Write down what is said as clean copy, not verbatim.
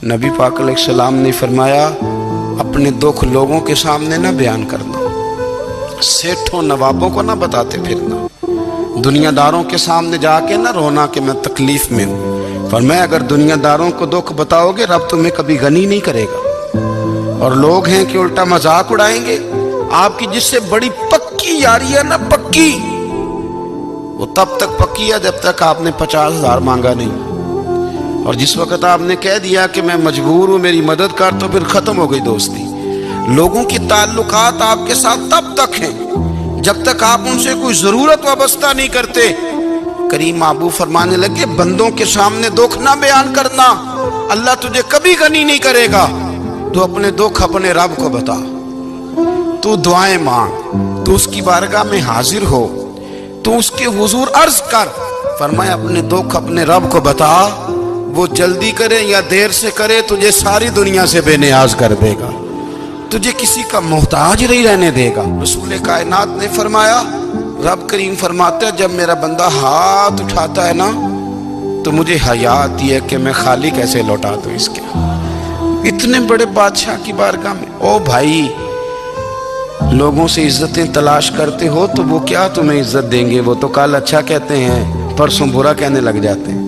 नबी पाक अलैहिस्सलाम ने फरमाया, अपने दुख लोगों के सामने ना बयान करना, सेठों नवाबों को ना बताते फिरना, दुनियादारों के सामने जाके ना रोना कि मैं तकलीफ में हूँ। फरमाया अगर दुनियादारों को दुख बताओगे रब तुम्हें कभी गनी नहीं करेगा। और लोग हैं कि उल्टा मजाक उड़ाएंगे आपकी, जिससे बड़ी पक्की यारी है ना, पक्की, वो तब तक पक्की है जब तक आपने 50,000 मांगा नहीं। और जिस वक्त आपने कह दिया कि मैं मजबूर हूं मेरी मदद कर, तो फिर खत्म हो गई दोस्ती। लोगों की ताल्लुकात आपके साथ तब तक हैं जब तक आप उनसे कोई जरूरत वाबस्ता नहीं करते। करीम आबू फरमाने लगे, बंदों के सामने दुख ना बयान करना, अल्लाह तुझे कभी गनी नहीं करेगा। तू अपने दुख अपने रब को बता, तू दुआएं मांग, तू उसकी बारगाह में हाजिर हो, तू उसके हुजूर अर्ज कर। फरमाया अपने दुख अपने रब को बता, वो जल्दी करे या देर से करे तुझे सारी दुनिया से बेनियाज कर देगा, तुझे किसी का मोहताज नहीं रहने देगा। रसूल कायनात ने फरमाया, रब करीम फरमाता है जब मेरा बंदा हाथ उठाता है ना तो मुझे हया आती है कि मैं खाली कैसे लौटा दूं इसके। इतने बड़े बादशाह की बारगाह में, ओ भाई लोगों से इज्जतें तलाश करते हो तो वो क्या तुम्हें इज्जत देंगे, वो तो कल अच्छा कहते हैं परसों बुरा कहने लग जाते हैं।